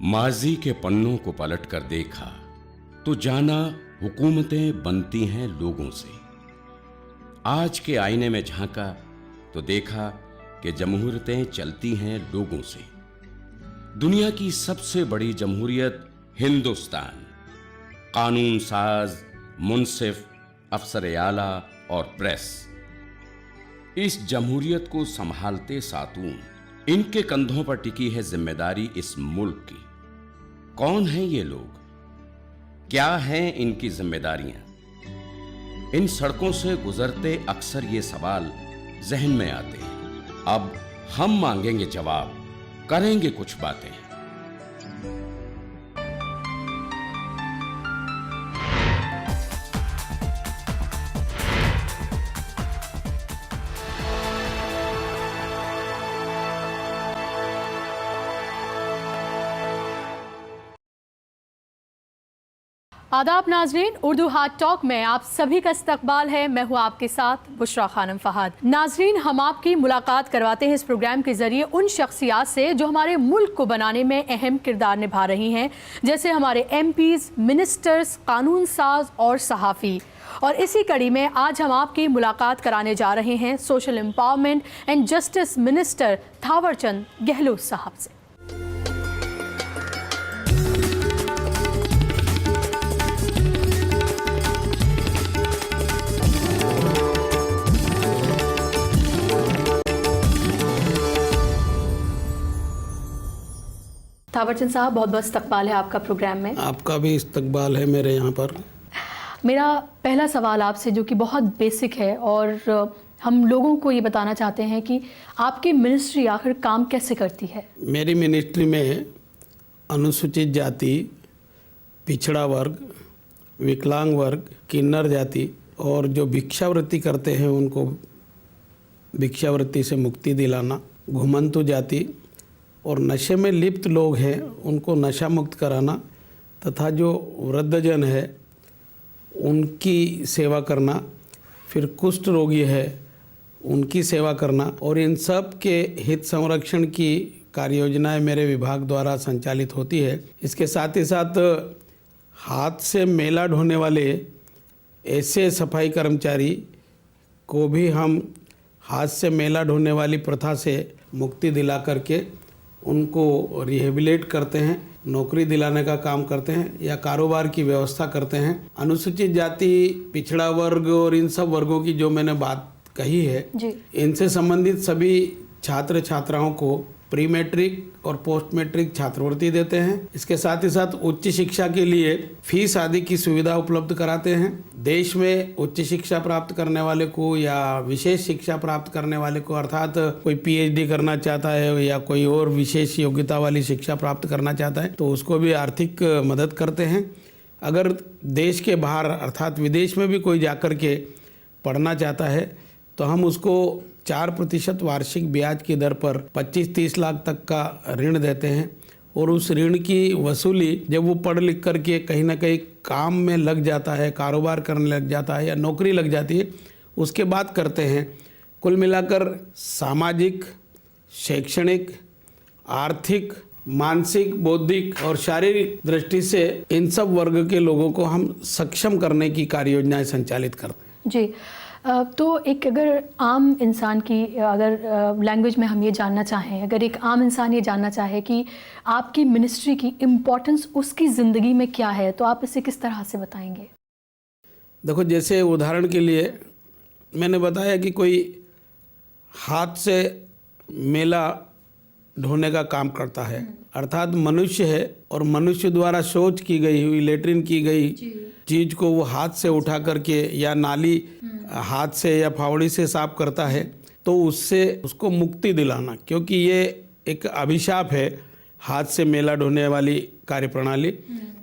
माजी के पन्नों को पलटकर देखा तो जाना हुकूमतें बनती हैं लोगों से। आज के आईने में झांका तो देखा कि जमहूरियतें चलती हैं लोगों से। दुनिया की सबसे बड़ी जमहूरियत हिंदुस्तान, कानून साज, मुंसिफ, अफसर आला और प्रेस, इस जमहूरियत को संभालते सातून, इनके कंधों पर टिकी है जिम्मेदारी इस मुल्क की। कौन हैं ये लोग, क्या हैं इनकी जिम्मेदारियां? इन सड़कों से गुजरते अक्सर ये सवाल जहन में आते हैं। अब हम मांगेंगे जवाब, करेंगे कुछ बातें। आदाब नाजरीन, उर्दू हाट टॉक में आप सभी का इस्तकबाल है। मैं हूँ आपके साथ बुशरा खानम फहद। नाजरीन, हम आपकी मुलाकात करवाते हैं इस प्रोग्राम के जरिए उन शख्सियात से जो हमारे मुल्क को बनाने में अहम किरदार निभा रही हैं, जैसे हमारे MPs, मिनिस्टर्स, कानून साज और सहाफ़ी। और इसी कड़ी में आज हम आपकी मुलाकात कराने जा रहे हैं social empowerment and justice minister Thawarchand Gehlot साहब से। थावरचंद साहब, बहुत बहुत इस्तकबाल है आपका प्रोग्राम में। आपका भी इस्तकबाल है मेरे यहाँ पर। मेरा पहला सवाल आपसे, जो कि बहुत बेसिक है और हम लोगों को ये बताना चाहते हैं कि आपकी मिनिस्ट्री आखिर काम कैसे करती है? मेरी मिनिस्ट्री में अनुसूचित जाति, पिछड़ा वर्ग, विकलांग वर्ग, किन्नर जाति और जो भिक्षावृत्ति करते हैं उनको भिक्षावृत्ति से मुक्ति दिलाना, घुमंतु जाति और नशे में लिप्त लोग हैं उनको नशा मुक्त कराना, तथा जो वृद्धजन है उनकी सेवा करना, फिर कुष्ठ रोगी है उनकी सेवा करना, और इन सब के हित संरक्षण की कार्य योजनाएँ मेरे विभाग द्वारा संचालित होती है। इसके साथ ही साथ हाथ से मेला ढोने वाले ऐसे सफाई कर्मचारी को भी हम हाथ से मेला ढोने वाली प्रथा से मुक्ति दिला करके उनको रिहेबिलेट करते हैं, नौकरी दिलाने का काम करते हैं या कारोबार की व्यवस्था करते हैं। अनुसूचित जाति, पिछड़ा वर्ग और इन सब वर्गों की जो मैंने बात कही है जी, इनसे संबंधित सभी छात्र छात्राओं को प्री मैट्रिक और पोस्ट मैट्रिक छात्रवृत्ति देते हैं। इसके साथ ही साथ उच्च शिक्षा के लिए फीस आदि की सुविधा उपलब्ध कराते हैं। देश में उच्च शिक्षा प्राप्त करने वाले को या विशेष शिक्षा प्राप्त करने वाले को, अर्थात कोई PhD करना चाहता है या कोई और विशेष योग्यता वाली शिक्षा प्राप्त करना चाहता है तो उसको भी आर्थिक मदद करते हैं। अगर देश के बाहर अर्थात विदेश में भी कोई जाकर के पढ़ना चाहता है तो हम उसको 4% वार्षिक ब्याज की दर पर 25-30 लाख तक का ऋण देते हैं, और उस ऋण की वसूली जब वो पढ़ लिख करके कहीं ना कहीं काम में लग जाता है, कारोबार करने लग जाता है या नौकरी लग जाती है, उसके बाद करते हैं। कुल मिलाकर सामाजिक, शैक्षणिक, आर्थिक, मानसिक, बौद्धिक और शारीरिक दृष्टि से इन सब वर्ग के लोगों को हम सक्षम करने की कार्य योजनाएं संचालित करते हैं। जी, तो एक अगर आम इंसान की अगर लैंग्वेज में हम ये जानना चाहें, अगर एक आम इंसान ये जानना चाहे कि आपकी मिनिस्ट्री की इम्पोर्टेंस उसकी ज़िंदगी में क्या है, तो आप इसे किस तरह से बताएंगे? देखो, जैसे उदाहरण के लिए मैंने बताया कि कोई हाथ से मेला ढोने का काम करता है, अर्थात मनुष्य है और मनुष्य द्वारा शौच की गई हुई, लेट्रिन की गई चीज को वो हाथ से उठा करके या नाली हाथ से या फावड़ी से साफ करता है, तो उससे उसको मुक्ति दिलाना, क्योंकि ये एक अभिशाप है हाथ से मेला ढोने वाली कार्यप्रणाली,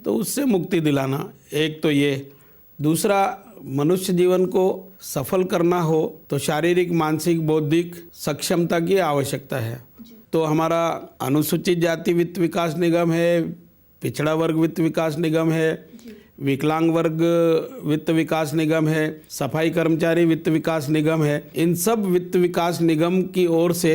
तो उससे मुक्ति दिलाना एक तो ये। दूसरा, मनुष्य जीवन को सफल करना हो तो शारीरिक, मानसिक, बौद्धिक सक्षमता की आवश्यकता है। तो हमारा अनुसूचित जाति वित्त विकास निगम है, पिछड़ा वर्ग वित्त विकास निगम है, विकलांग वर्ग वित्त विकास निगम है, सफाई कर्मचारी वित्त विकास निगम है। इन सब वित्त विकास निगम की ओर से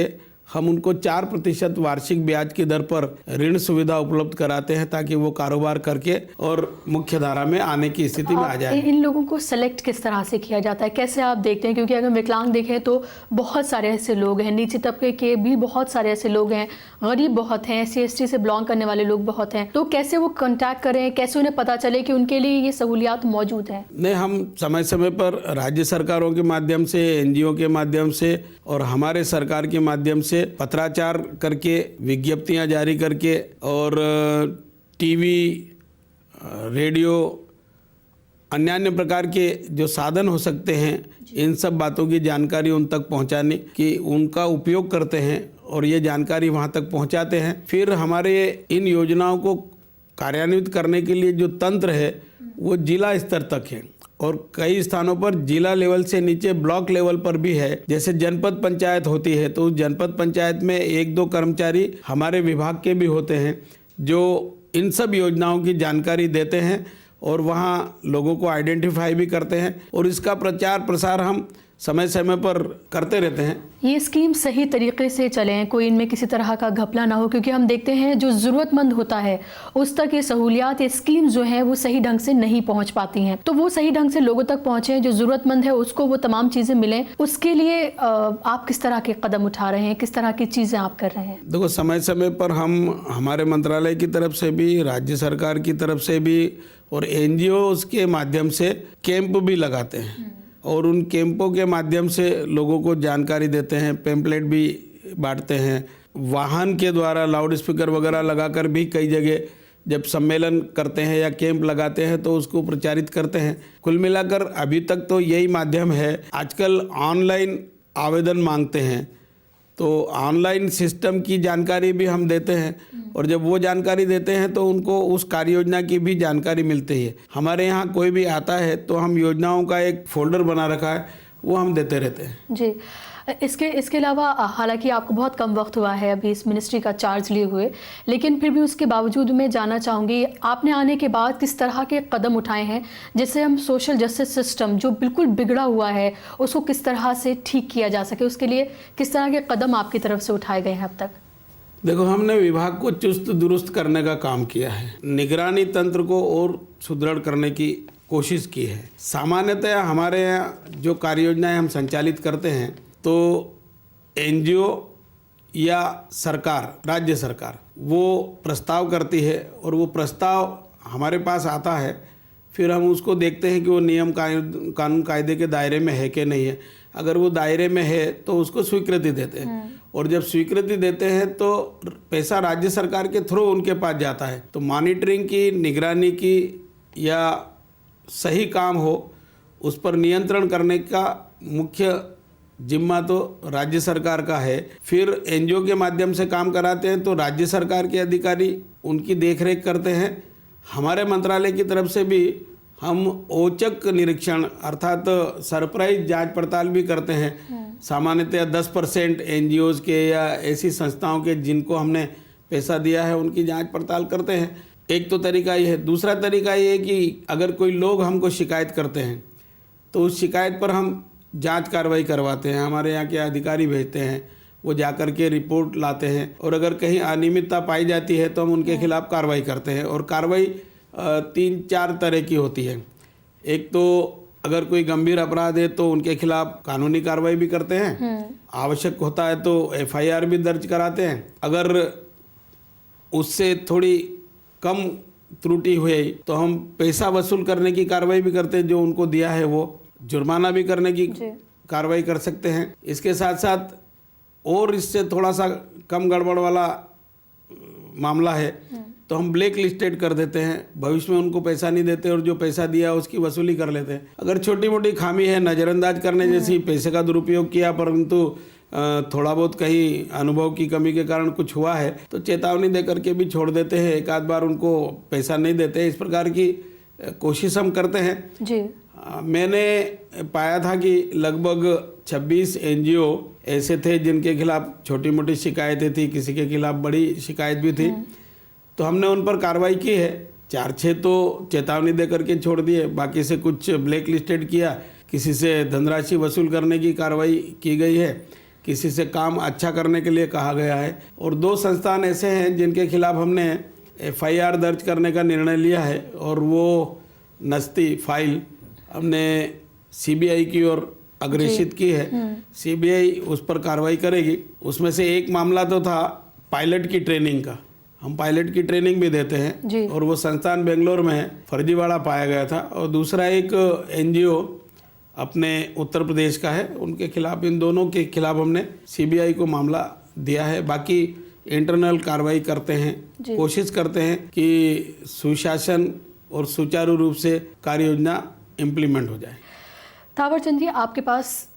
हम उनको 4% वार्षिक ब्याज की दर पर ऋण सुविधा उपलब्ध कराते हैं ताकि वो कारोबार करके और मुख्य धारा में आने की स्थिति में आ जाए। इन लोगों को सेलेक्ट किस तरह से किया जाता है, कैसे आप देखते हैं? क्योंकि अगर विकलांग देखें तो बहुत सारे ऐसे लोग हैं, नीचे तबके के भी बहुत सारे ऐसे लोग हैं, गरीब बहुत हैं, SC/ST से बिलोंग करने वाले लोग बहुत हैं, तो कैसे वो कॉन्टैक्ट करें, कैसे उन्हें पता चले कि उनके लिए ये सहूलियात मौजूद हैं? नहीं, हम समय समय पर राज्य सरकारों के माध्यम से, NGO के माध्यम से और हमारे सरकार के माध्यम से पत्राचार करके, विज्ञप्तियां जारी करके और टीवी, रेडियो, अन्य प्रकार के जो साधन हो सकते हैं, इन सब बातों की जानकारी उन तक पहुंचाने की उनका उपयोग करते हैं और ये जानकारी वहां तक पहुंचाते हैं। फिर हमारे इन योजनाओं को कार्यान्वित करने के लिए जो तंत्र है वो जिला स्तर तक है और कई स्थानों पर जिला लेवल से नीचे ब्लॉक लेवल पर भी है। जैसे जनपद पंचायत होती है तो उस जनपद पंचायत में 1-2 कर्मचारी हमारे विभाग के भी होते हैं जो इन सब योजनाओं की जानकारी देते हैं और वहाँ लोगों को आइडेंटिफाई भी करते हैं और इसका प्रचार प्रसार हम समय समय पर करते रहते हैं। ये स्कीम सही तरीके से चलें, कोई इनमें किसी तरह का घपला ना हो, क्योंकि हम देखते हैं जो ज़रूरतमंद होता है उस तक ये सहूलियात, ये स्कीम जो हैं वो सही ढंग से नहीं पहुंच पाती हैं। तो वो सही ढंग से लोगों तक पहुंचे, जो ज़रूरतमंद है उसको वो तमाम चीज़ें मिलें, उसके लिए आप किस तरह के कदम उठा रहे हैं, किस तरह की चीज़ें आप कर रहे हैं? देखो, समय समय पर हम हमारे मंत्रालय की तरफ से भी, राज्य सरकार की तरफ से भी और NGOs के माध्यम से कैंप भी लगाते हैं और उन कैंपों के माध्यम से लोगों को जानकारी देते हैं, पेम्पलेट भी बांटते हैं। वाहन के द्वारा लाउड स्पीकर वगैरह लगाकर भी कई जगह जब सम्मेलन करते हैं या कैंप लगाते हैं तो उसको प्रचारित करते हैं। कुल मिलाकर अभी तक तो यही माध्यम है। आजकल ऑनलाइन आवेदन मांगते हैं तो ऑनलाइन सिस्टम की जानकारी भी हम देते हैं और जब वो जानकारी देते हैं तो उनको उस कार्य योजना की भी जानकारी मिलती है। हमारे यहाँ कोई भी आता है तो हम योजनाओं का एक फोल्डर बना रखा है, वो हम देते रहते हैं। जी, इसके अलावा हालांकि आपको बहुत कम वक्त हुआ है अभी इस मिनिस्ट्री का चार्ज लिए हुए, लेकिन फिर भी उसके बावजूद मैं जानना चाहूँगी आपने आने के बाद किस तरह के कदम उठाए हैं जिससे हम सोशल जस्टिस सिस्टम जो बिल्कुल बिगड़ा हुआ है उसको किस तरह से ठीक किया जा सके, उसके लिए किस तरह के कदम आपकी तरफ से उठाए गए हैं अब तक? देखो, हमने विभाग को चुस्त दुरुस्त करने का काम किया है, निगरानी तंत्र को और सुदृढ़ करने की कोशिश की है। सामान्यतः हमारे यहाँ जो कार्य योजनाएं हम संचालित करते हैं तो NGO या सरकार, राज्य सरकार वो प्रस्ताव करती है और वो प्रस्ताव हमारे पास आता है। फिर हम उसको देखते हैं कि वो नियम कानून कायदे के दायरे में है कि नहीं है। अगर वो दायरे में है तो उसको स्वीकृति देते हैं और जब स्वीकृति देते हैं तो पैसा राज्य सरकार के थ्रू उनके पास जाता है। तो मॉनिटरिंग की, निगरानी की या सही काम हो उस पर नियंत्रण करने का मुख्य जिम्मा तो राज्य सरकार का है। फिर NGO के माध्यम से काम कराते हैं तो राज्य सरकार के अधिकारी उनकी देखरेख करते हैं। हमारे मंत्रालय की तरफ से भी हम औचक निरीक्षण अर्थात सरप्राइज जांच पड़ताल भी करते हैं। सामान्यतः 10% NGOs के या ऐसी संस्थाओं के जिनको हमने पैसा दिया है उनकी जांच पड़ताल करते हैं। एक तो तरीका ये है। दूसरा तरीका ये है कि अगर कोई लोग हमको शिकायत करते हैं तो उस शिकायत पर हम जांच कार्रवाई करवाते हैं। हमारे यहाँ के अधिकारी भेजते हैं, वो जाकर के रिपोर्ट लाते हैं और अगर कहीं अनियमितता पाई जाती है तो हम उनके खिलाफ कार्रवाई करते हैं। और कार्रवाई 3-4 तरह की होती है। एक तो अगर कोई गंभीर अपराध है तो उनके खिलाफ कानूनी कार्रवाई भी करते हैं, आवश्यक होता है तो FIR भी दर्ज कराते हैं। अगर उससे थोड़ी कम त्रुटि हुई तो हम पैसा वसूल करने की कार्रवाई भी करते हैं, जो उनको दिया है वो जुर्माना भी करने की कार्रवाई कर सकते हैं। इसके साथ साथ और इससे थोड़ा सा कम गड़बड़ वाला मामला है तो हम ब्लैक लिस्टेड कर देते हैं, भविष्य में उनको पैसा नहीं देते और जो पैसा दिया उसकी वसूली कर लेते हैं। अगर छोटी मोटी खामी है, नज़रअंदाज करने जैसी, पैसे का दुरुपयोग किया परंतु थोड़ा बहुत कहीं अनुभव की कमी के कारण कुछ हुआ है तो चेतावनी दे करके भी छोड़ देते हैं, एक आध बार उनको पैसा नहीं देते। इस प्रकार की कोशिश हम करते हैं जी। मैंने पाया था कि लगभग 26 NGO ऐसे थे जिनके खिलाफ छोटी मोटी शिकायतें थी, किसी के खिलाफ बड़ी शिकायत भी थी, तो हमने उन पर कार्रवाई की है। 4-6 तो चेतावनी दे करके छोड़ दिए, बाकी से कुछ ब्लैक लिस्टेड किया, किसी से धनराशि वसूल करने की कार्रवाई की गई है। किसी से काम अच्छा करने के लिए कहा गया है। और 2 संस्थान ऐसे हैं जिनके खिलाफ हमने FIR दर्ज करने का निर्णय लिया है और वो नस्ती फाइल हमने CBI की ओर अग्रेषित की है। CBI उस पर कार्रवाई करेगी। उसमें से एक मामला तो था पायलट की ट्रेनिंग का, हम पायलट की ट्रेनिंग भी देते हैं और वो संस्थान बेंगलोर में है, फर्जीवाड़ा पाया गया था। और दूसरा एक NGO अपने उत्तर प्रदेश का है, उनके खिलाफ, इन दोनों के खिलाफ हमने CBI को मामला दिया है। बाकी इंटरनल कार्रवाई करते हैं, कोशिश करते हैं कि सुशासन और सुचारू रूप से कार्य योजना इम्प्लीमेंट हो जाए। थावरचंद जी, आपके पास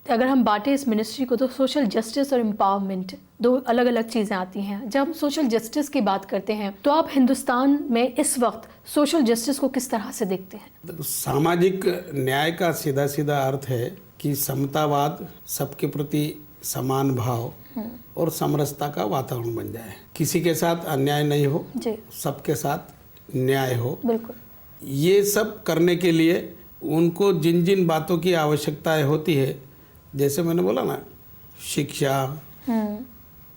अगर हम बांटे इस मिनिस्ट्री को तो सोशल जस्टिस और एम्पावरमेंट 2 अलग अलग चीज़ें आती हैं। जब हम सोशल जस्टिस की बात करते हैं तो आप हिंदुस्तान में इस वक्त सोशल जस्टिस को किस तरह से देखते हैं? सामाजिक न्याय का सीधा सीधा अर्थ है कि समतावाद, सबके प्रति समान भाव और समरसता का वातावरण बन जाए। किसी के साथ अन्याय नहीं हो, सबके साथ न्याय हो। बिल्कुल। ये सब करने के लिए उनको जिन जिन बातों की आवश्यकताएं होती है, जैसे मैंने बोला ना, शिक्षा,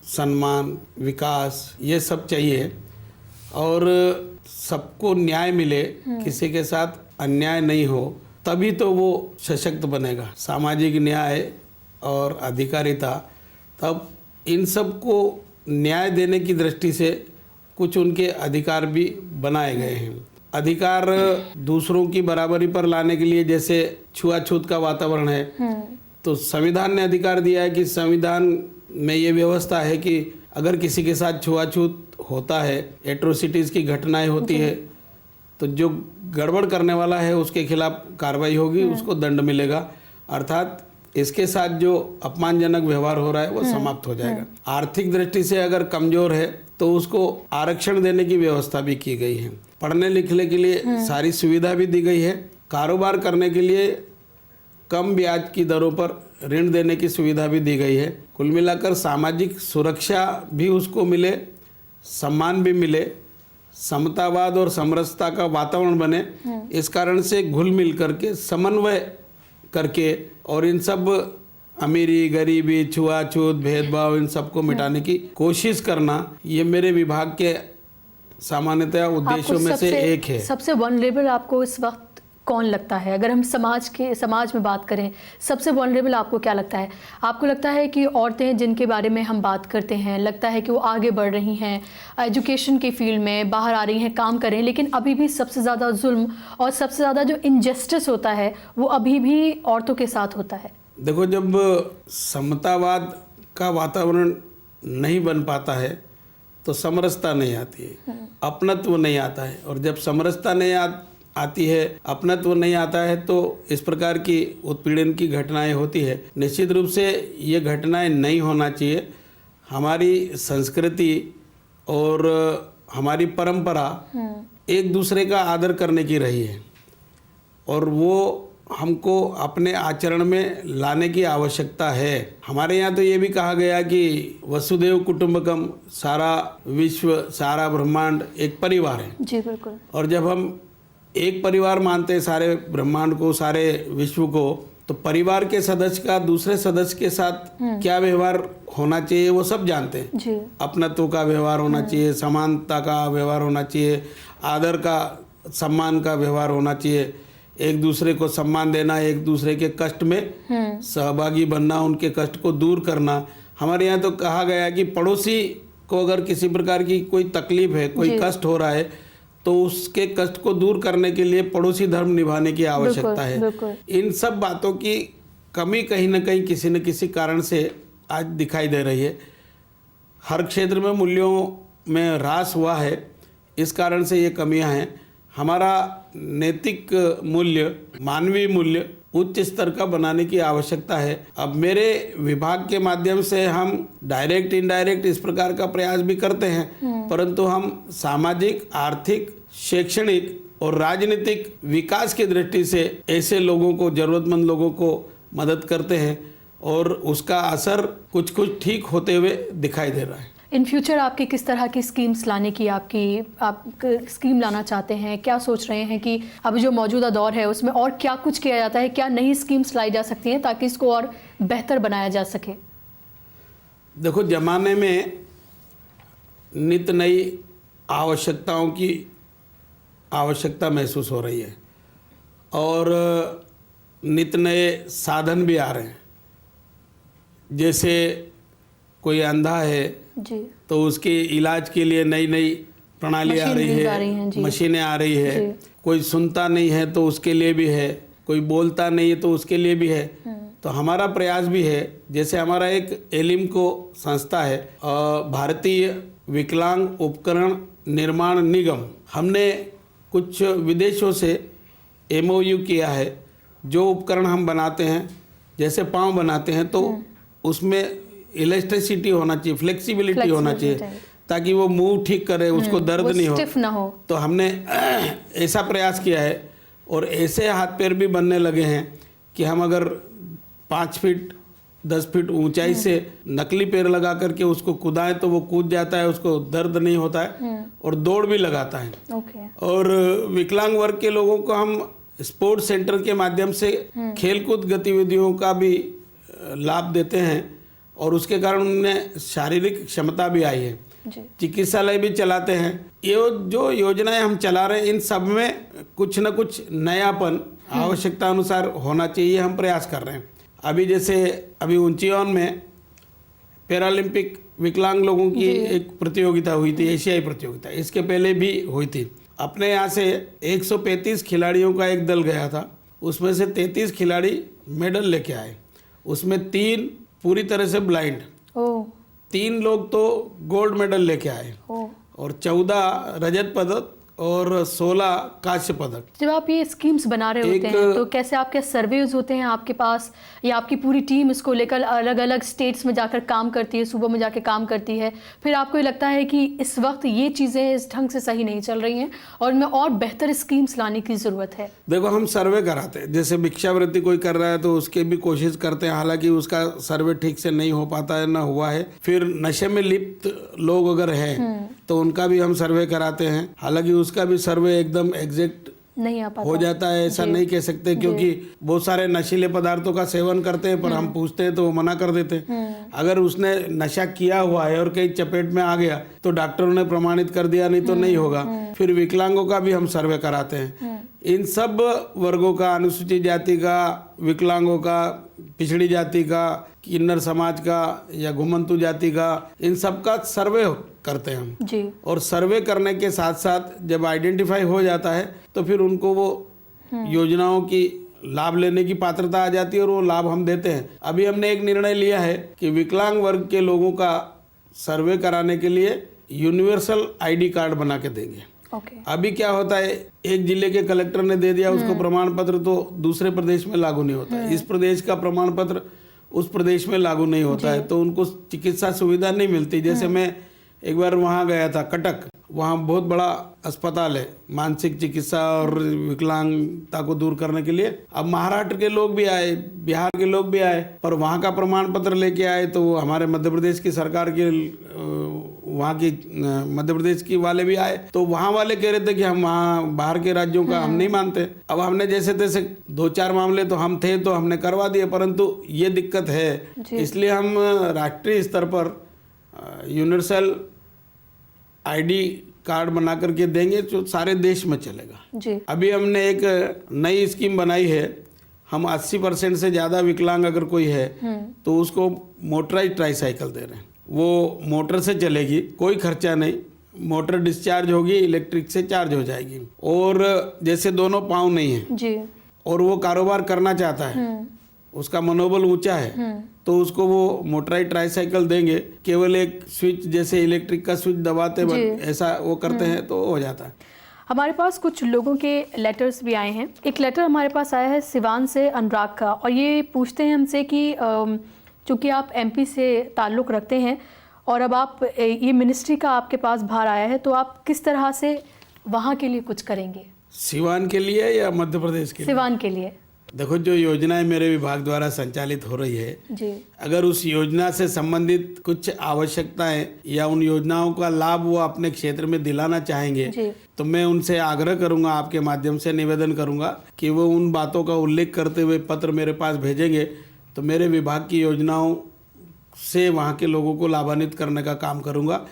सम्मान, विकास, ये सब चाहिए और सबको न्याय मिले, किसी के साथ अन्याय नहीं हो, तभी तो वो सशक्त बनेगा। सामाजिक न्याय और अधिकारिता, तब इन सब को न्याय देने की दृष्टि से कुछ उनके अधिकार भी बनाए गए हैं। अधिकार दूसरों की बराबरी पर लाने के लिए जैसे छुआछूत का वातावरण है, तो संविधान ने अधिकार दिया है कि संविधान में ये व्यवस्था है कि अगर किसी के साथ छुआछूत होता है, एट्रोसिटीज़ की घटनाएं होती है, तो जो गड़बड़ करने वाला है उसके खिलाफ कार्रवाई होगी, उसको दंड मिलेगा। अर्थात इसके साथ जो अपमानजनक व्यवहार हो रहा है वो समाप्त हो जाएगा। आर्थिक दृष्टि से अगर कमजोर है तो उसको आरक्षण देने की व्यवस्था भी की गई है। पढ़ने लिखने के लिए सारी सुविधा भी दी गई है। कारोबार करने के लिए कम ब्याज की दरों पर ऋण देने की सुविधा भी दी गई है। कुल मिलाकर सामाजिक सुरक्षा भी उसको मिले, सम्मान भी मिले, समतावाद और समरसता का वातावरण बने। इस कारण से घुल मिल करके, समन्वय करके और इन सब अमीरी, गरीबी, छुआछूत, भेदभाव, इन सबको मिटाने की कोशिश करना, ये मेरे विभाग के सामान्यतः उद्देश्यों में से एक है। सबसे वनरेबल आपको इस वक्त कौन लगता है? अगर हम समाज में बात करें, सबसे वनरेबल आपको क्या लगता है? आपको लगता है कि औरतें जिनके बारे में हम बात करते हैं, लगता है कि वो आगे बढ़ रही हैं, एजुकेशन की फील्ड में बाहर आ रही हैं, काम कर रही हैं, लेकिन अभी भी सबसे ज़्यादा जुल्म और सबसे ज़्यादा जो इनजस्टिस होता है वो अभी भी औरतों के साथ होता है? देखो, जब समतावाद का वातावरण नहीं बन पाता है तो समरसता नहीं आती है, अपनत्व नहीं आता है। और जब समरसता नहीं आती है, अपनत्व नहीं आता है, तो इस प्रकार की उत्पीड़न की घटनाएं होती है। निश्चित रूप से ये घटनाएं नहीं होना चाहिए। हमारी संस्कृति और हमारी परंपरा एक दूसरे का आदर करने की रही है और वो हमको अपने आचरण में लाने की आवश्यकता है। हमारे यहाँ तो ये भी कहा गया कि वसुदेव कुटुंबकम, सारा विश्व, सारा ब्रह्मांड एक परिवार है। जी बिल्कुल। और जब हम एक परिवार मानते हैं सारे ब्रह्मांड को, सारे विश्व को, तो परिवार के सदस्य का दूसरे सदस्य के साथ क्या व्यवहार होना चाहिए वो सब जानते हैं। जी। अपनत्व का व्यवहार होना चाहिए, समानता का व्यवहार होना चाहिए, आदर का, सम्मान का व्यवहार होना चाहिए, एक दूसरे को सम्मान देना, एक दूसरे के कष्ट में सहभागी बनना, उनके कष्ट को दूर करना। हमारे यहाँ तो कहा गया कि पड़ोसी को अगर किसी प्रकार की कोई तकलीफ है, कोई कष्ट हो रहा है, तो उसके कष्ट को दूर करने के लिए पड़ोसी धर्म निभाने की आवश्यकता है। इन सब बातों की कमी कहीं ना कहीं किसी न किसी कारण से आज दिखाई दे रही है। हर क्षेत्र में मूल्यों में ह्रास हुआ है, इस कारण से ये कमियां हैं। हमारा नैतिक मूल्य, मानवीय मूल्य उच्च स्तर का बनाने की आवश्यकता है। अब मेरे विभाग के माध्यम से हम डायरेक्ट इनडायरेक्ट इस प्रकार का प्रयास भी करते हैं, परंतु हम सामाजिक, आर्थिक, शैक्षणिक और राजनीतिक विकास की दृष्टि से ऐसे लोगों को, जरूरतमंद लोगों को मदद करते हैं और उसका असर कुछ कुछ ठीक होते हुए दिखाई दे रहा है। इन फ्यूचर आपके किस तरह की स्कीम्स लाने की आप स्कीम लाना चाहते हैं? क्या सोच रहे हैं कि अब जो मौजूदा दौर है उसमें और क्या कुछ किया जाता है? क्या नई स्कीम्स लाई जा सकती हैं ताकि इसको और बेहतर बनाया जा सके? देखो, जमाने में नित नई आवश्यकताओं की आवश्यकता महसूस हो रही है और नित नए साधन भी आ रहे हैं। जैसे कोई अंधा है जी, तो उसके इलाज के लिए नई नई प्रणाली आ रही है, मशीनें आ रही है। कोई सुनता नहीं है तो उसके लिए भी है, कोई बोलता नहीं है तो उसके लिए भी है। तो हमारा प्रयास भी है, जैसे हमारा एक एलिम्को संस्था है, भारतीय विकलांग उपकरण निर्माण निगम, हमने कुछ विदेशों से MOU किया है। जो उपकरण हम बनाते हैं, जैसे पाँव बनाते हैं, तो उसमें इलेक्ट्रिसिटी होना चाहिए, फ्लेक्सिबिलिटी होना चाहिए, ताकि वो मुंह ठीक करे, उसको दर्द नहीं हो, स्टिफ ना हो। तो हमने ऐसा प्रयास किया है और ऐसे हाथ पैर भी बनने लगे हैं कि हम अगर 5 फीट 10 फीट ऊंचाई से नकली पैर लगा करके उसको कूदाएं तो वो कूद जाता है, उसको दर्द नहीं होता है और दौड़ भी लगाता है। और विकलांग वर्ग के लोगों को हम स्पोर्ट्स सेंटर के माध्यम से खेलकूद गतिविधियों का भी लाभ देते हैं और उसके कारण उनमें शारीरिक क्षमता भी आई है। चिकित्सालय भी चलाते हैं। ये जो योजनाएं हम चला रहे हैं, इन सब में कुछ न कुछ नयापन आवश्यकता अनुसार होना चाहिए, हम प्रयास कर रहे हैं। अभी जैसे ऊंचीओन में पैरालंपिक विकलांग लोगों की एक प्रतियोगिता हुई थी, एशियाई प्रतियोगिता, इसके पहले भी हुई थी। अपने यहाँ से 135 खिलाड़ियों का एक दल गया था, उसमें से 33 खिलाड़ी मेडल लेके आए। उसमें 3 पूरी तरह से ब्लाइंड, 3 लोग तो गोल्ड मेडल लेके आए और 14 रजत पदक और 16 कांस्य पदक। जब आप ये स्कीम्स बना रहे होते हैं तो कैसे आपके सर्वेज होते हैं आपके पास, या आपकी पूरी टीम इसको लेकर अलग अलग स्टेट्स में जाकर काम करती है, सूबों में जाकर काम करती है, फिर आपको ये लगता है कि इस वक्त ये चीज़ें इस ढंग से सही नहीं चल रही हैं और इनमें और बेहतर स्कीम्स लाने की ज़रूरत है? देखो, हम सर्वे कराते हैं, जैसे भिक्षावृत्ति कोई कर रहा है तो उसके भी कोशिश करते हैं, हालांकि उसका सर्वे ठीक से नहीं हो पाता है, ना हुआ है। फिर नशे में लिप्त लोग अगर हैं तो उनका भी हम सर्वे कराते हैं, हालांकि उसका भी सर्वे एकदम एग्जैक्ट नहीं आ पाता हो जाता है, ऐसा नहीं कह सकते, क्योंकि बहुत सारे नशीले पदार्थों का सेवन करते हैं, पर हम पूछते हैं तो वो मना कर देते हैं। अगर उसने नशा किया हुआ है और कहीं चपेट में आ गया तो डॉक्टरों ने प्रमाणित कर दिया, नहीं तो नहीं होगा। फिर विकलांगों का भी हम सर्वे कराते हैं। इन सब वर्गों का, अनुसूचित जाति का, विकलांगों का, पिछड़ी जाति का, किन्नर समाज का या घुमंतु जाति का, इन सब का सर्वे करते हैं हम जी। और सर्वे करने के साथ साथ जब आइडेंटिफाई हो जाता है तो फिर उनको वो योजनाओं की लाभ लेने की पात्रता आ जाती है और वो लाभ हम देते हैं। अभी हमने एक निर्णय लिया है कि विकलांग वर्ग के लोगों का सर्वे कराने के लिए यूनिवर्सल ID कार्ड बना के देंगे। अभी क्या होता है, एक जिले के कलेक्टर ने दे दिया उसको प्रमाण पत्र, तो दूसरे प्रदेश में लागू नहीं होता है। इस प्रदेश का प्रमाण पत्र उस प्रदेश में लागू नहीं होता है, तो उनको चिकित्सा सुविधा नहीं मिलती। जैसे मैं एक बार वहाँ गया था, कटक, वहाँ बहुत बड़ा अस्पताल है मानसिक चिकित्सा और विकलांगता को दूर करने के लिए। अब महाराष्ट्र के लोग भी आए, बिहार के लोग भी आए, पर वहाँ का प्रमाण पत्र लेके आए तो हमारे मध्य प्रदेश की सरकार के, वहाँ की मध्य प्रदेश की वाले भी आए, तो वहाँ वाले कह रहे थे कि हम वहाँ बाहर के राज्यों का हम नहीं मानते। अब हमने जैसे तैसे 2-4 मामले तो हम थे तो हमने करवा दिए, परंतु ये दिक्कत है, इसलिए हम राष्ट्रीय स्तर पर यूनिवर्सल ID कार्ड बना करके देंगे जो सारे देश में चलेगा जी। अभी हमने एक नई स्कीम बनाई है, हम 80% से ज़्यादा विकलांग अगर कोई है तो उसको मोटराइज ट्राईसाइकिल दे रहे हैं। वो मोटर से चलेगी, कोई खर्चा नहीं, मोटर डिस्चार्ज होगी, इलेक्ट्रिक से चार्ज हो जाएगी। और जैसे दोनों पाँव नहीं है जी, और वो कारोबार करना चाहता है, उसका मनोबल ऊंचा है, तो उसको वो मोटराइज ट्राईसाइकिल देंगे। केवल एक स्विच, जैसे इलेक्ट्रिक का स्विच दबाते ऐसा वो करते हैं तो हो जाता है। हमारे पास कुछ लोगों के लेटर्स भी आए हैं। एक लेटर हमारे पास आया है सिवान से, अनुराग का, और ये पूछते हैं हमसे कि चूँकि आप MP से ताल्लुक़ रखते हैं और अब आप ये मिनिस्ट्री का आपके पास भार आया है, तो आप किस तरह से वहाँ के लिए कुछ करेंगे? सिवान के लिए या मध्य प्रदेश के लिए? सिवान के लिए। देखो, जो योजनाएं मेरे विभाग द्वारा संचालित हो रही है जी, अगर उस योजना से संबंधित कुछ आवश्यकताएं या उन योजनाओं का लाभ वो अपने क्षेत्र में दिलाना चाहेंगे तो मैं उनसे आग्रह करूंगा, आपके माध्यम से निवेदन करूंगा कि वो उन बातों का उल्लेख करते हुए पत्र मेरे पास भेजेंगे, तो मेरे विभाग की योजनाओं से वहाँ के लोगों को लाभान्वित करने का काम करूँगा।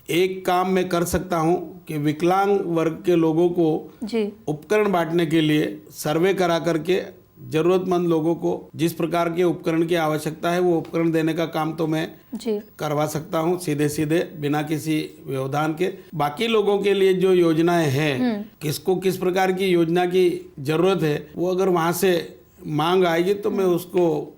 एक काम मैं कर सकता हूँ कि विकलांग वर्ग के लोगों को जी उपकरण बांटने के लिए सर्वे करा करके ज़रूरतमंद लोगों को जिस प्रकार के उपकरण की आवश्यकता है वो उपकरण देने का काम तो मैं जी करवा सकता हूँ सीधे सीधे बिना किसी व्यवधान के। बाकी लोगों के लिए जो योजनाएं हैं, किसको किस प्रकार की योजना की जरूरत है, वो अगर वहाँ से मांग आएगी तो मैं उसको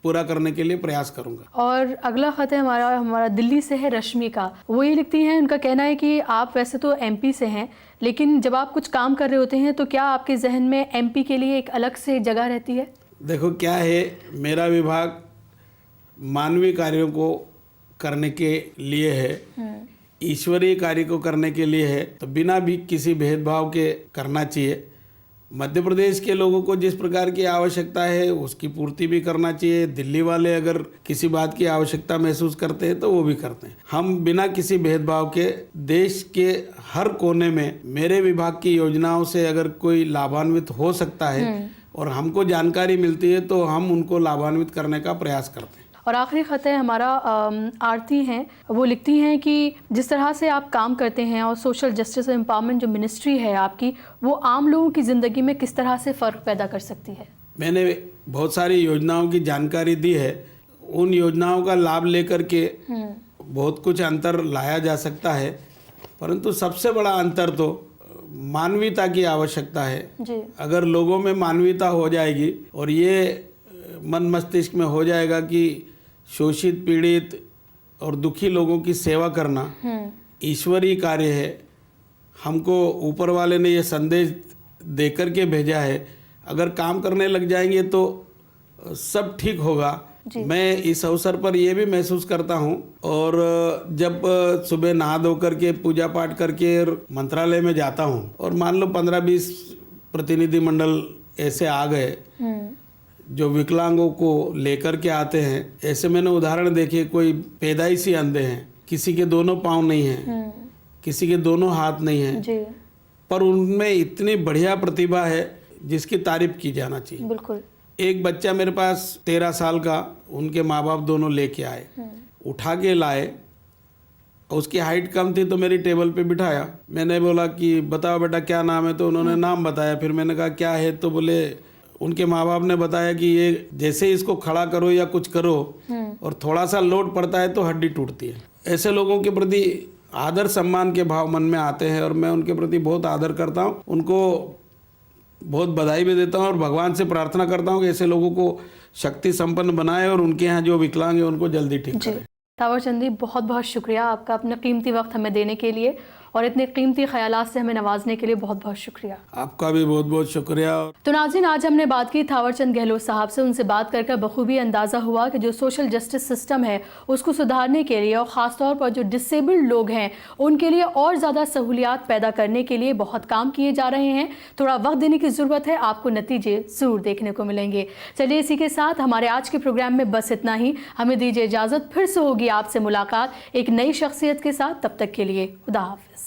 पूरा करने के लिए प्रयास करूंगा। और अगला खत है हमारा दिल्ली से है रश्मिका। वो ये लिखती हैं, उनका कहना है कि आप वैसे तो एमपी से हैं, लेकिन जब आप कुछ काम कर रहे होते हैं तो क्या आपके जहन में एमपी के लिए एक अलग से जगह रहती है? देखो क्या है, मेरा विभाग मानवीय कार्यों को करने के लिए है, ईश्वरीय कार्य को करने के लिए है, तो बिना भी किसी भेदभाव के करना चाहिए। मध्य प्रदेश के लोगों को जिस प्रकार की आवश्यकता है उसकी पूर्ति भी करना चाहिए। दिल्ली वाले अगर किसी बात की आवश्यकता महसूस करते हैं तो वो भी करते हैं। हम बिना किसी भेदभाव के देश के हर कोने में मेरे विभाग की योजनाओं से अगर कोई लाभान्वित हो सकता है और हमको जानकारी मिलती है तो हम उनको लाभान्वित करने का प्रयास करते हैं। और आखिरी खत है हमारा आरती हैं। वो लिखती हैं कि जिस तरह से आप काम करते हैं और सोशल जस्टिस और एम्पावरमेंट जो मिनिस्ट्री है आपकी, वो आम लोगों की ज़िंदगी में किस तरह से फ़र्क पैदा कर सकती है? मैंने बहुत सारी योजनाओं की जानकारी दी है। उन योजनाओं का लाभ लेकर के बहुत कुछ अंतर लाया जा सकता है, परंतु सबसे बड़ा अंतर तो मानवीयता की आवश्यकता है जी। अगर लोगों में मानवीयता हो जाएगी और ये मन मस्तिष्क में हो जाएगा कि शोषित पीड़ित और दुखी लोगों की सेवा करना ईश्वरीय कार्य है, हमको ऊपर वाले ने ये संदेश देकर के भेजा है, अगर काम करने लग जाएंगे तो सब ठीक होगा। मैं इस अवसर पर ये भी महसूस करता हूँ और जब सुबह नहा धो करके पूजा पाठ करके मंत्रालय में जाता हूँ और मान लो 15-20 प्रतिनिधि मंडल ऐसे आ गए जो विकलांगों को लेकर के आते हैं। ऐसे मैंने उदाहरण देखे, कोई पैदाइशी अंधे हैं, किसी के दोनों पाँव नहीं हैं, किसी के दोनों हाथ नहीं हैं जी। पर उनमें इतनी बढ़िया प्रतिभा है जिसकी तारीफ की जाना चाहिए। बिल्कुल। एक बच्चा मेरे पास 13 साल का, उनके माँ बाप दोनों लेके आए, उठा के लाए, उसकी हाइट कम थी तो मेरी टेबल पे बिठाया। मैंने बोला कि बताओ बेटा क्या नाम है, तो उन्होंने नाम बताया। फिर मैंने कहा क्या है, तो बोले उनके माँ बाप ने बताया कि ये जैसे इसको खड़ा करो या कुछ करो और थोड़ा सा लोड पड़ता है तो हड्डी टूटती है। ऐसे लोगों के प्रति आदर सम्मान के भाव मन में आते हैं और मैं उनके प्रति बहुत आदर करता हूँ, उनको बहुत बधाई भी देता हूँ और भगवान से प्रार्थना करता हूँ कि ऐसे लोगों को शक्ति संपन्न बनाए और उनके यहाँ जो विकलांग है उनको जल्दी ठीक करें। तावरचंद जी, बहुत बहुत शुक्रिया आपका अपना कीमती वक्त हमें देने के लिए और इतने कीमती ख्यालात से हमें नवाजने के लिए बहुत बहुत शुक्रिया। आपका भी बहुत बहुत शुक्रिया। तो नाज़रीन, आज हमने बात की थावरचंद गहलोत साहब से। उनसे बात कर बखूबी अंदाज़ा हुआ कि जो सोशल जस्टिस सिस्टम है उसको सुधारने के लिए और ख़ास तौर पर जो डिसेबल्ड लोग हैं उनके लिए और ज़्यादा सहूलियात पैदा करने के लिए बहुत काम किए जा रहे हैं। थोड़ा वक्त देने की ज़रूरत है, आपको नतीजे ज़रूर देखने को मिलेंगे। चलिए, इसी के साथ हमारे आज के प्रोग्राम में बस इतना ही। हमें दीजिए इजाज़त, फिर से होगी आपसे मुलाकात एक नई शख्सियत के साथ। तब तक के लिए खुदा हाफ़िज़।